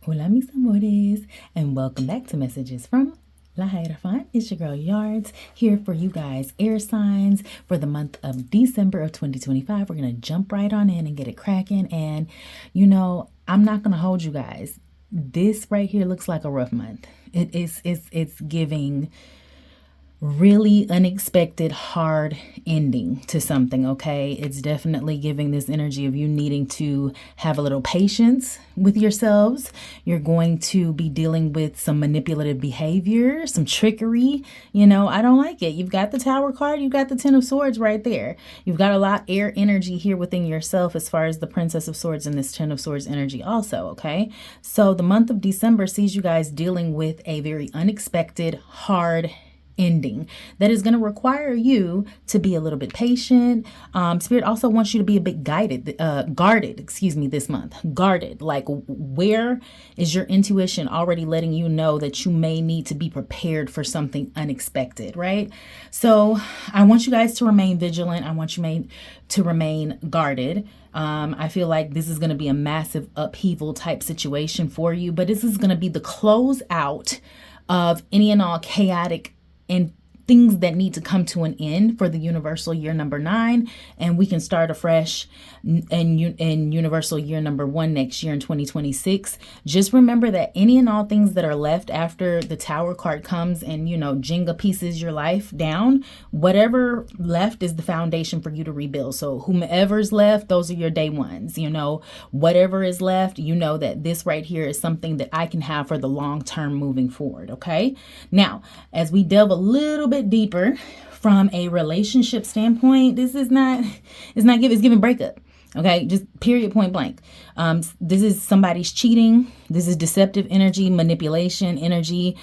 Hola mis amores, and welcome back to Messages from Lahierophant. It's your girl Yards here for you guys, air signs for the month of December of 2025. We're going to jump right on in and get it cracking. And I'm not going to hold you guys. This right here looks like a rough month. It's giving really unexpected hard ending to something. Okay, it's definitely giving this energy of you needing to have a little patience with yourselves. You're going to be dealing with some manipulative behavior, some trickery. I don't like it. You've got the Tower card, you've got the Ten of Swords right there. You've got a lot air energy here within yourself as far as the Princess of Swords and this Ten of Swords energy also. Okay, so the month of December sees you guys dealing with a very unexpected hard ending that is going to require you to be a little bit patient. Spirit also wants you to be a bit guarded this month. Guarded, like where is your intuition already letting you know that you may need to be prepared for something unexpected, right? So I want you guys to remain vigilant. I want you to remain guarded. I feel like this is going to be a massive upheaval type situation for you, but this is going to be the close out of any and all chaotic and things that need to come to an end for the universal year number 9, and we can start afresh in universal year number 1 next year in 2026. Just remember that any and all things that are left after the Tower card comes and Jenga pieces your life down, whatever left is the foundation for you to rebuild. So whomever's left, those are your day ones. Whatever is left, that this right here is something that I can have for the long term moving forward. Okay, now as we delve a little bit deeper from a relationship standpoint, it's giving breakup. Okay, just period, point blank. This is somebody's cheating. This is deceptive energy, manipulation energy.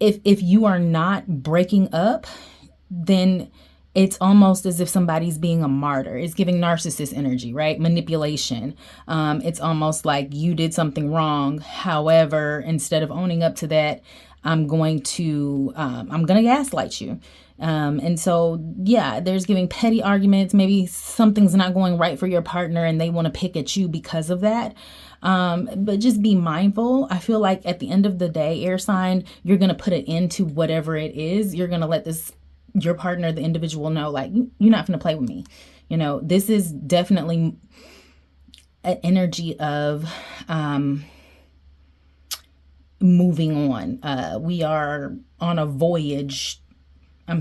If you are not breaking up, then it's almost as if somebody's being a martyr. It's giving narcissist energy, right? Manipulation. It's almost like you did something wrong. However, instead of owning up to that, I'm going to gaslight you. And so, yeah, there's giving petty arguments. Maybe something's not going right for your partner and they want to pick at you because of that. But just be mindful. I feel like at the end of the day, air sign, you're going to put an end to whatever it is. You're going to let your partner, the individual, know, like, you're not going to play with me. This is definitely an energy of, moving on. We are on a voyage. I'm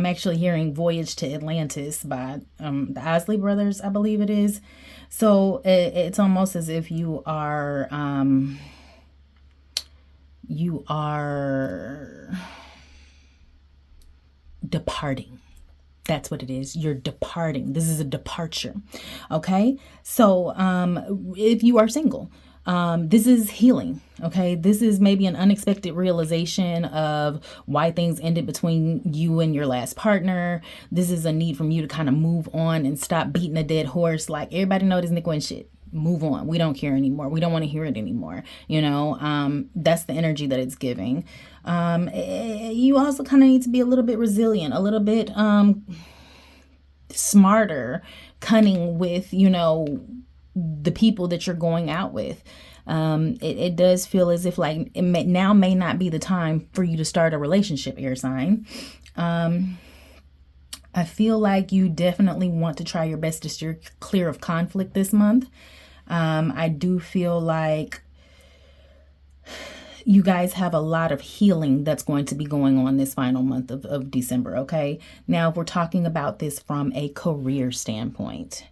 actually hearing Voyage to Atlantis by the Isley Brothers, I believe it is. So it's almost as if you are departing. That's what it is. You're departing. This is a departure. Okay. So if you are single, this is healing. Okay. This is maybe an unexpected realization of why things ended between you and your last partner. This is a need from you to kind of move on and stop beating a dead horse. Like, everybody know this nigga and shit. Move on. We don't care anymore. We don't want to hear it anymore. That's the energy that it's giving. You also kind of need to be a little bit resilient, a little bit smarter, cunning with, the people that you're going out with. It does feel as if like now may not be the time for you to start a relationship, air sign. I feel like you definitely want to try your best to steer clear of conflict this month. I do feel like you guys have a lot of healing that's going to be going on this final month of December. Okay. Now, if we're talking about this from a career standpoint,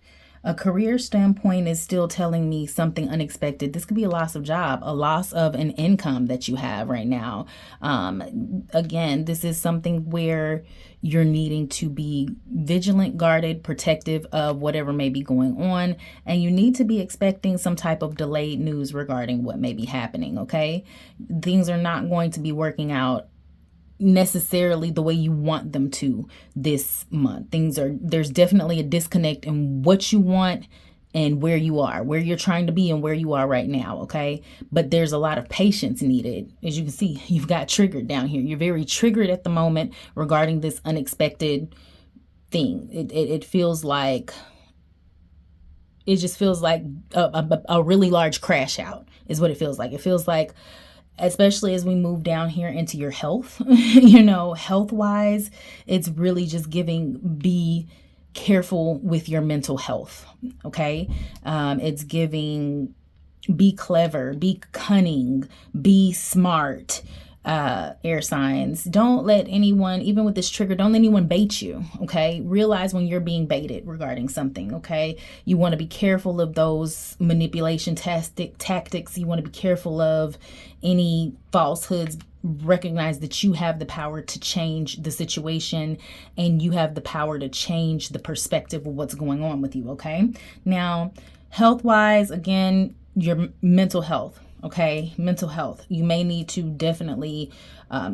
is still telling me something unexpected. This could be a loss of job, a loss of an income that you have right now. Again, this is something where you're needing to be vigilant, guarded, protective of whatever may be going on. And you need to be expecting some type of delayed news regarding what may be happening. Okay. Things are not going to be working out necessarily the way you want them to this month. There's definitely a disconnect in what you want and where you are, where you're trying to be and where you are right now. Okay. But there's a lot of patience needed. As you can see, you've got triggered down here. You're very triggered at the moment regarding this unexpected thing. It feels like just feels like a really large crash out is what it feels like. It feels like, especially as we move down here into your health, health wise, it's really just giving, be careful with your mental health. Okay. It's giving, be clever, be cunning, be smart. Air signs, don't let anyone, even with this trigger, don't let anyone bait you. Okay, realize when you're being baited regarding something. Okay, you want to be careful of those manipulation tactics. You want to be careful of any falsehoods. Recognize that you have the power to change the situation, and you have the power to change the perspective of what's going on with you. Okay, now health wise, again, your mental health. Okay, mental health. You may need to definitely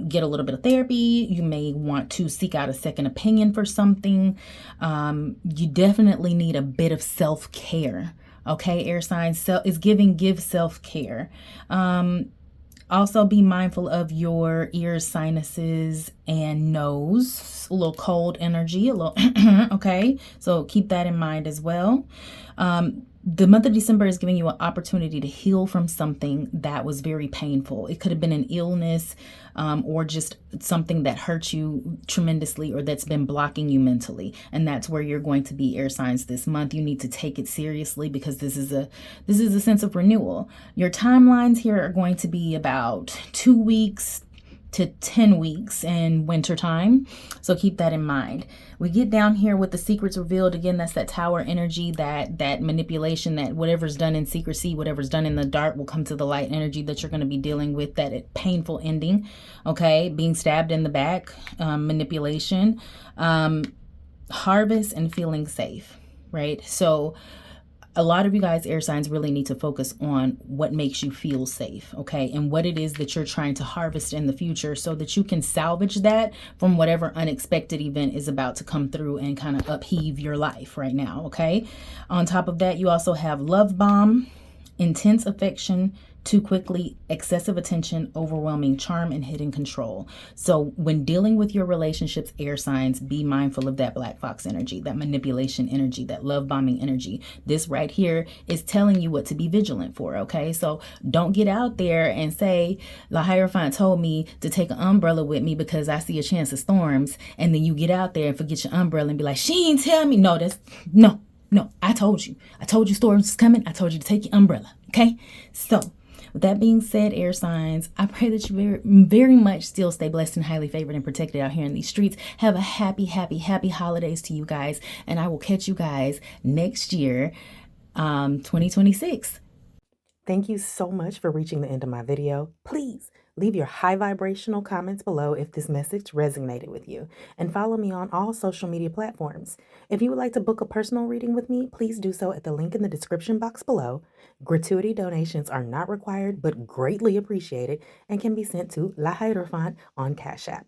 get a little bit of therapy. You may want to seek out a second opinion for something. You definitely need a bit of self-care. Okay, air signs. So is give self-care. Also be mindful of your ears, sinuses, and nose. A little cold energy, a little okay. So keep that in mind as well. The month of December is giving you an opportunity to heal from something that was very painful. It could have been an illness, or just something that hurt you tremendously, or that's been blocking you mentally. And that's where you're going to be, air signs, this month. You need to take it seriously, because this is a sense of renewal. Your timelines here are going to be about 2 weeks to 10 weeks in wintertime. So keep that in mind. We get down here with the secrets revealed. Again, that's that tower energy, that manipulation, that whatever's done in secrecy, whatever's done in the dark will come to the light energy that you're going to be dealing with, that painful ending. Okay, being stabbed in the back, manipulation, harvest, and feeling safe, right? So a lot of you guys, air signs, really need to focus on what makes you feel safe, okay? And what it is that you're trying to harvest in the future, so that you can salvage that from whatever unexpected event is about to come through and kind of upheave your life right now, okay? On top of that, you also have love bomb, intense affection, too quickly, excessive attention, overwhelming charm, and hidden control. So when dealing with your relationships, air signs, be mindful of that black fox energy, that manipulation energy, that love bombing energy. This right here is telling you what to be vigilant for, okay? So don't get out there and say, Lahierophant told me to take an umbrella with me because I see a chance of storms, and then you get out there and forget your umbrella and be like, she ain't tell me. No, I told you. I told you storms is coming. I told you to take your umbrella, okay? So with that being said, air signs, I pray that you very, very much still stay blessed and highly favored and protected out here in these streets. Have a happy, happy, happy holidays to you guys. And I will catch you guys next year, 2026. Thank you so much for reaching the end of my video. Please leave your high vibrational comments below if this message resonated with you, and follow me on all social media platforms. If you would like to book a personal reading with me, please do so at the link in the description box below. Gratuity donations are not required, but greatly appreciated, and can be sent to Lahierophant on Cash App.